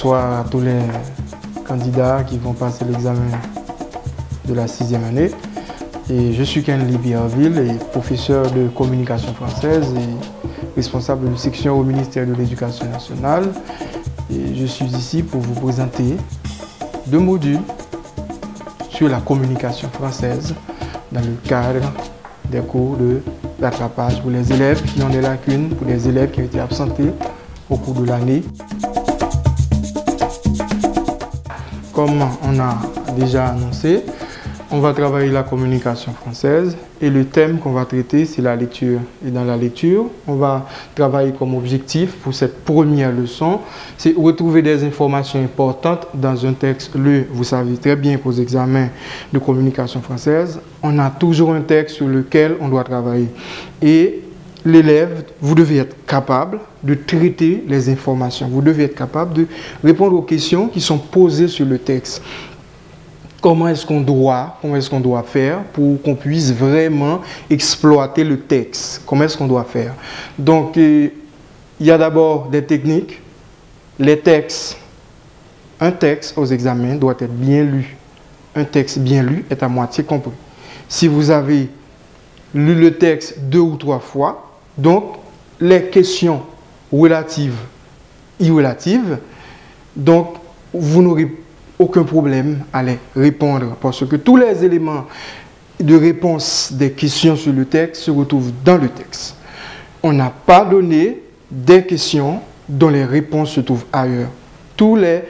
Bonsoir à tous les candidats qui vont passer l'examen de la 6e année. Et je suis Ken Libierville, et professeur de communication française et responsable de section au ministère de l'Éducation nationale. Et je suis ici pour vous présenter 2 modules sur la communication française dans le cadre des cours de rattrapage pour les élèves qui ont des lacunes, pour les élèves qui ont été absentés au cours de l'année. Comme on a déjà annoncé, on va travailler la communication française et le thème qu'on va traiter, c'est la lecture. Et dans la lecture, on va travailler comme objectif pour cette première leçon, c'est retrouver des informations importantes dans un texte. Vous savez très bien qu'aux examens de communication française, on a toujours un texte sur lequel on doit travailler. Et l'élève, vous devez être capable de traiter les informations. Vous devez être capable de répondre aux questions qui sont posées sur le texte. Comment est-ce qu'on doit faire pour qu'on puisse vraiment exploiter le texte? Comment est-ce qu'on doit faire? Donc, il y a d'abord des techniques. Les textes, un texte aux examens doit être bien lu. Un texte bien lu est à moitié compris. Si vous avez lu le texte 2 ou 3 fois, donc les questions relatives, irrelatives, donc vous n'aurez aucun problème à les répondre parce que tous les éléments de réponse des questions sur le texte se retrouvent dans le texte. On n'a pas donné des questions dont les réponses se trouvent ailleurs. Tous les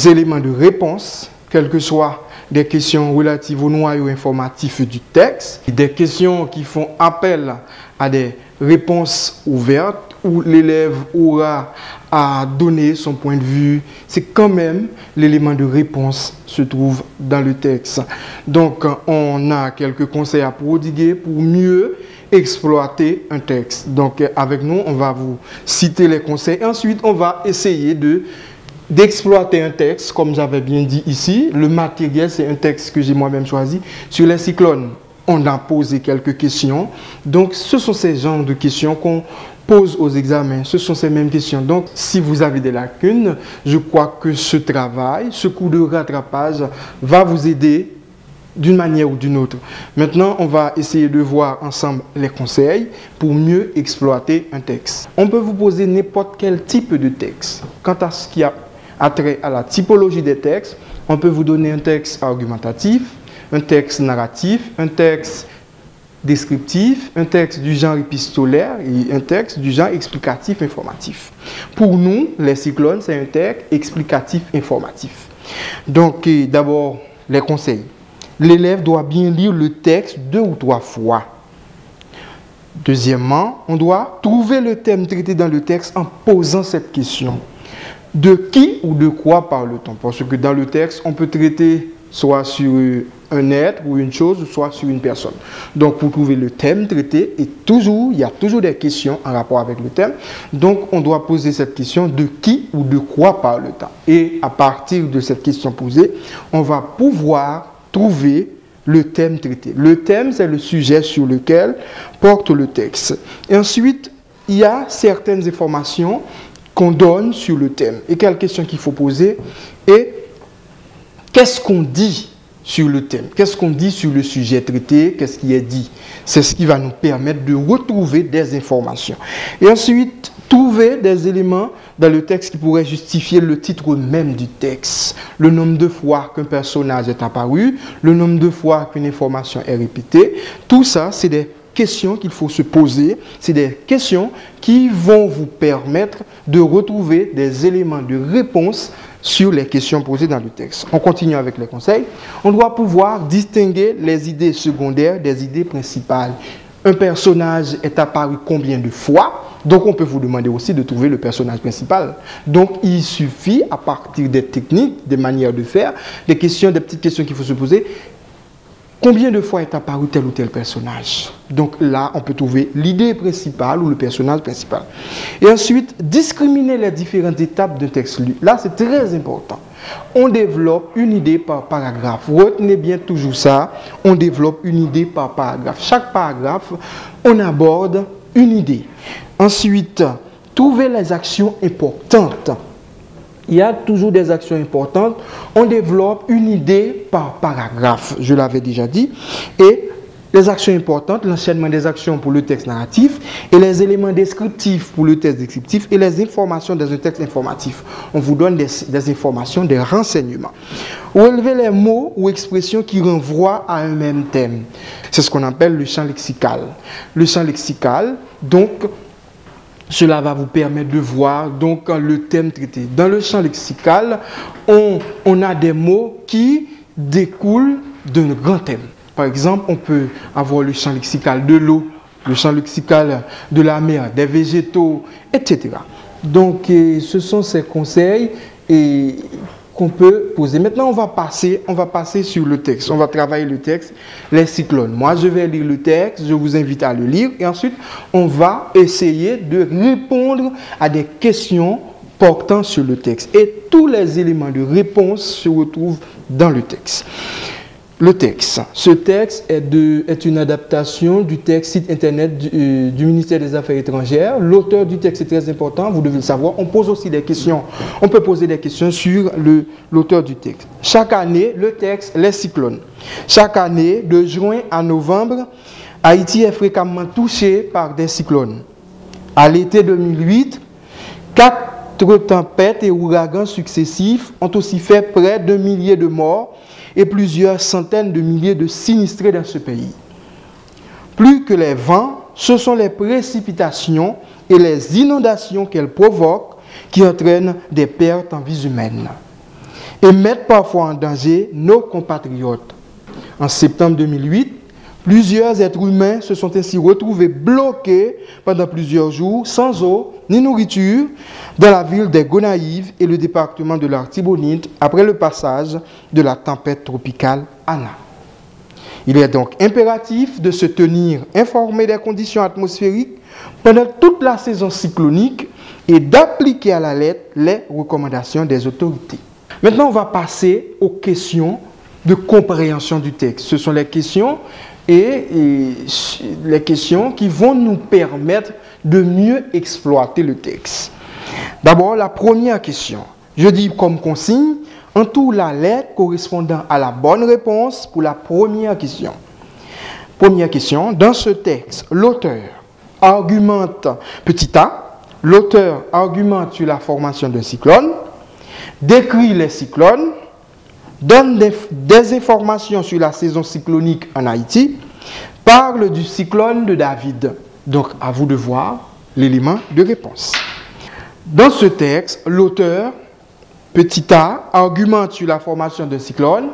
éléments de réponse, quelles que soient des questions relatives au noyau informatif du texte, des questions qui font appel à des réponses ouvertes, où l'élève aura à donner son point de vue, c'est quand même l'élément de réponse se trouve dans le texte. Donc, on a quelques conseils à prodiguer pour mieux exploiter un texte. Donc, avec nous, on va vous citer les conseils. Ensuite, on va essayer d'exploiter un texte, comme j'avais bien dit ici. Le matériel, c'est un texte que j'ai moi-même choisi, sur les cyclones. On a posé quelques questions. Donc, ce sont ces genres de questions qu'on pose aux examens. Ce sont ces mêmes questions. Donc, si vous avez des lacunes, je crois que ce travail, ce cours de rattrapage va vous aider d'une manière ou d'une autre. Maintenant, on va essayer de voir ensemble les conseils pour mieux exploiter un texte. On peut vous poser n'importe quel type de texte. Quant à ce qui a trait à la typologie des textes, on peut vous donner un texte argumentatif, un texte narratif, un texte descriptif, un texte du genre épistolaire et un texte du genre explicatif informatif. Pour nous, les cyclones, c'est un texte explicatif informatif. Donc, d'abord, les conseils. L'élève doit bien lire le texte 2 ou 3 fois. Deuxièmement, on doit trouver le thème traité dans le texte en posant cette question. De qui ou de quoi parle-t-on? Parce que dans le texte, on peut traiter soit sur un être ou une chose, soit sur une personne. Donc, pour trouver le thème traité, il y a toujours des questions en rapport avec le thème. Donc, on doit poser cette question de qui ou de quoi parle-t-on? Et à partir de cette question posée, on va pouvoir trouver le thème traité. Le thème, c'est le sujet sur lequel porte le texte. Et ensuite, il y a certaines informations qu'on donne sur le thème. Et quelles questions qu'il faut poser? Et qu'est-ce qu'on dit sur le thème? Qu'est-ce qu'on dit sur le sujet traité? Qu'est-ce qui est dit? C'est ce qui va nous permettre de retrouver des informations. Et ensuite, trouver des éléments dans le texte qui pourraient justifier le titre même du texte. Le nombre de fois qu'un personnage est apparu, le nombre de fois qu'une information est répétée. Tout ça, c'est des questions qu'il faut se poser. C'est des questions qui vont vous permettre de retrouver des éléments de réponse sur les questions posées dans le texte. On continue avec les conseils. On doit pouvoir distinguer les idées secondaires des idées principales. Un personnage est apparu combien de fois? Donc, on peut vous demander aussi de trouver le personnage principal. Donc, il suffit, à partir des techniques, des manières de faire, des petites questions qu'il faut se poser. Combien de fois est apparu tel ou tel personnage? Donc là, on peut trouver l'idée principale ou le personnage principal. Et ensuite, discriminer les différentes étapes d'un texte lu. Là, c'est très important. On développe une idée par paragraphe. Retenez bien toujours ça. On développe une idée par paragraphe. Chaque paragraphe, on aborde une idée. Ensuite, trouver les actions importantes. il y a toujours des actions importantes. On développe une idée par paragraphe, je l'avais déjà dit. Et les actions importantes, l'enchaînement des actions pour le texte narratif et les éléments descriptifs pour le texte descriptif et les informations dans un texte informatif. On vous donne des informations, des renseignements. Relevez les mots ou expressions qui renvoient à un même thème. C'est ce qu'on appelle le champ lexical. Le champ lexical, donc, cela va vous permettre de voir donc le thème traité. Dans le champ lexical, on a des mots qui découlent d'un grand thème. Par exemple, on peut avoir le champ lexical de l'eau, le champ lexical de la mer, des végétaux, etc. Donc, ce sont ces conseils qu'on peut poser. Maintenant, on va passer sur le texte. On va travailler le texte, les cyclones. Moi, je vais lire le texte, je vous invite à le lire. Et ensuite, on va essayer de répondre à des questions portant sur le texte. Et tous les éléments de réponse se retrouvent dans le texte. Le texte. Ce texte est une adaptation du texte site internet du ministère des Affaires étrangères. L'auteur du texte est très important, vous devez le savoir. On pose aussi des questions. On peut poser des questions sur l'auteur du texte. Chaque année, le texte, les cyclones. Chaque année, de juin à novembre, Haïti est fréquemment touché par des cyclones. À l'été 2008, 4 tempêtes et ouragans successifs ont aussi fait près de milliers de morts et plusieurs centaines de milliers de sinistrés dans ce pays. Plus que les vents, ce sont les précipitations et les inondations qu'elles provoquent qui entraînent des pertes en vies humaines et mettent parfois en danger nos compatriotes. En septembre 2008, plusieurs êtres humains se sont ainsi retrouvés bloqués pendant plusieurs jours, sans eau ni nourriture, dans la ville des Gonaïves et le département de l'Artibonite, après le passage de la tempête tropicale Anna. Il est donc impératif de se tenir informé des conditions atmosphériques pendant toute la saison cyclonique et d'appliquer à la lettre les recommandations des autorités. Maintenant, on va passer aux questions de compréhension du texte. Ce sont les questions les questions qui vont nous permettre de mieux exploiter le texte. D'abord, la première question. Je dis comme consigne, entoure la lettre correspondant à la bonne réponse pour la première question. Première question, dans ce texte, l'auteur argumente, petit a, l'auteur argumente sur la formation d'un cyclone, décrit les cyclones, donne des informations sur la saison cyclonique en Haïti, parle du cyclone de David. Donc, à vous de voir l'élément de réponse. Dans ce texte, l'auteur, petit a, argumente sur la formation d'un cyclone,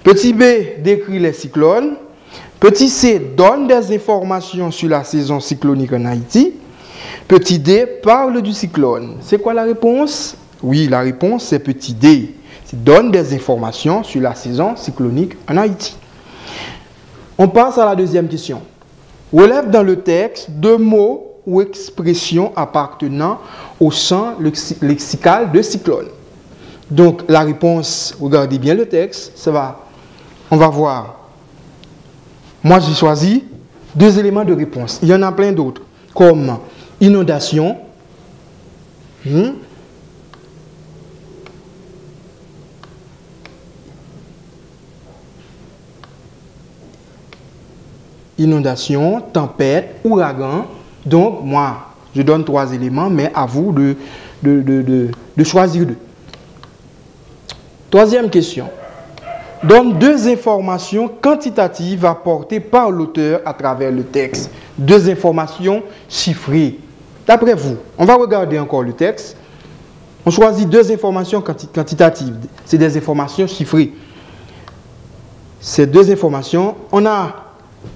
petit b, décrit les cyclones, petit c, donne des informations sur la saison cyclonique en Haïti, petit d, parle du cyclone. C'est quoi la réponse? Oui, la réponse, c'est petit d. Donne des informations sur la saison cyclonique en Haïti. On passe à la deuxième question. Relève dans le texte 2 mots ou expressions appartenant au champ lexical de cyclone. Donc la réponse, regardez bien le texte, on va voir. Moi j'ai choisi 2 éléments de réponse. Il y en a plein d'autres, comme inondation, inondation, tempête, ouragan. Donc, moi, je donne 3 éléments, mais à vous de choisir 2. Troisième question. Donne 2 informations quantitatives apportées par l'auteur à travers le texte. 2 informations chiffrées. D'après vous, on va regarder encore le texte. On choisit 2 informations quantitatives. C'est des informations chiffrées. Ces 2 informations, on a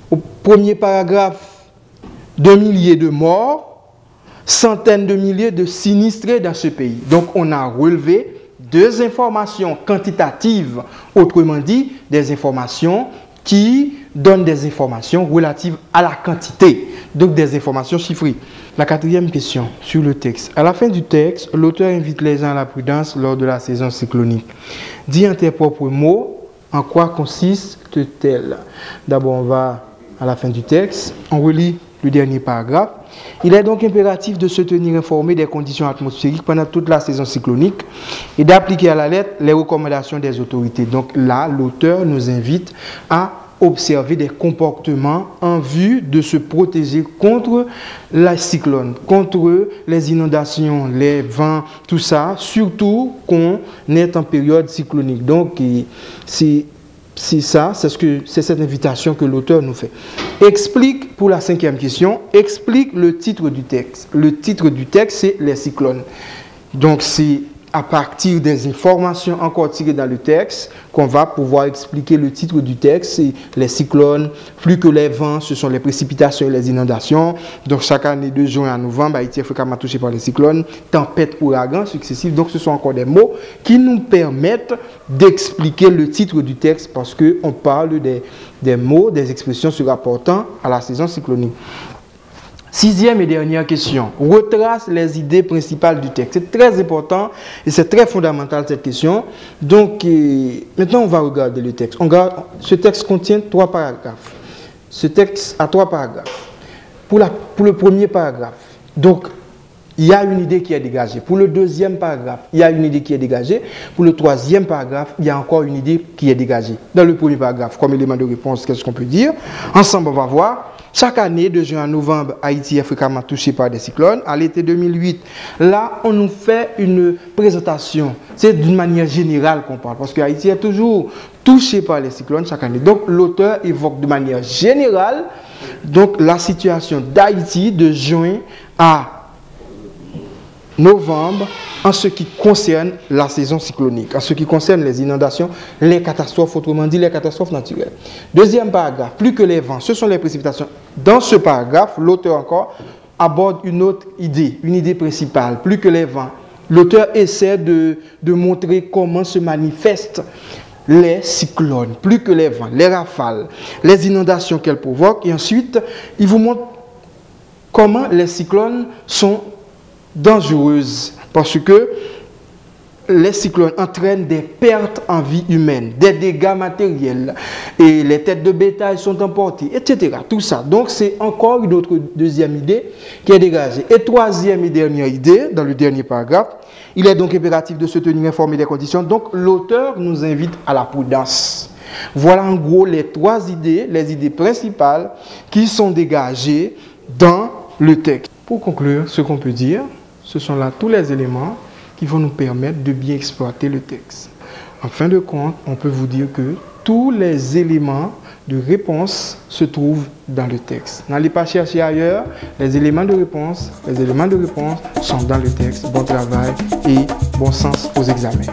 au premier paragraphe 2 milliers de morts, centaines de milliers de sinistrés dans ce pays. Donc on a relevé 2 informations quantitatives, autrement dit des informations qui donnent des informations relatives à la quantité, donc des informations chiffrées. La 4e question sur le texte. À la fin du texte, l'auteur invite les gens à la prudence lors de la saison cyclonique. Dis en tes propres mots, en quoi consiste-t-elle? D'abord, on va à la fin du texte, on relit le dernier paragraphe. Il est donc impératif de se tenir informé des conditions atmosphériques pendant toute la saison cyclonique et d'appliquer à la lettre les recommandations des autorités. Donc là, l'auteur nous invite à observer des comportements en vue de se protéger contre la cyclone, contre les inondations, les vents, tout ça, surtout qu'on est en période cyclonique. Donc, c'est ça, c'est cette invitation que l'auteur nous fait. Explique, pour la 5e question, explique le titre du texte. Le titre du texte, c'est les cyclones. Donc, c'est à partir des informations encore tirées dans le texte qu'on va pouvoir expliquer le titre du texte. C'est les cyclones, plus que les vents, ce sont les précipitations et les inondations. Donc chaque année de juin à novembre, Haïti est fréquemment touché par les cyclones, tempêtes, ouragans successifs. Donc ce sont encore des mots qui nous permettent d'expliquer le titre du texte parce qu'on parle des mots, des expressions se rapportant à la saison cyclonique. 6e et dernière question. Retrace les idées principales du texte. C'est très important et c'est très fondamental cette question. Donc, maintenant, on va regarder le texte. Ce texte contient 3 paragraphes. Ce texte a 3 paragraphes. Pour le premier paragraphe, donc, il y a une idée qui est dégagée. Pour le 2e paragraphe, il y a une idée qui est dégagée. Pour le 3e paragraphe, il y a encore une idée qui est dégagée. Dans le premier paragraphe, comme élément de réponse, qu'est-ce qu'on peut dire? Ensemble, on va voir. Chaque année, de juin à novembre, Haïti est fréquemment touché par des cyclones. À l'été 2008, là, on nous fait une présentation. C'est d'une manière générale qu'on parle, parce que Haïti est toujours touché par les cyclones chaque année. Donc, l'auteur évoque de manière générale donc, la situation d'Haïti de juin à novembre en ce qui concerne la saison cyclonique, en ce qui concerne les inondations, les catastrophes, autrement dit les catastrophes naturelles. 2e paragraphe, plus que les vents, ce sont les précipitations. Dans ce paragraphe, l'auteur encore aborde une autre idée, une idée principale, plus que les vents. L'auteur essaie de montrer comment se manifestent les cyclones, plus que les vents, les rafales, les inondations qu'elles provoquent. Et ensuite, il vous montre comment les cyclones sont dangereuses parce que les cyclones entraînent des pertes en vie humaine, des dégâts matériels et les têtes de bétail sont emportées, etc. Tout ça. Donc, c'est encore une autre 2e idée qui est dégagée. Et 3e et dernière idée, dans le dernier paragraphe, il est donc impératif de se tenir informé des conditions. Donc, l'auteur nous invite à la prudence. Voilà en gros les 3 idées, les idées principales qui sont dégagées dans le texte. Pour conclure, ce qu'on peut dire, ce sont là tous les éléments qui vont nous permettre de bien exploiter le texte. En fin de compte, on peut vous dire que tous les éléments de réponse se trouvent dans le texte. N'allez pas chercher ailleurs, les éléments de réponse sont dans le texte. Bon travail et bon sens aux examens.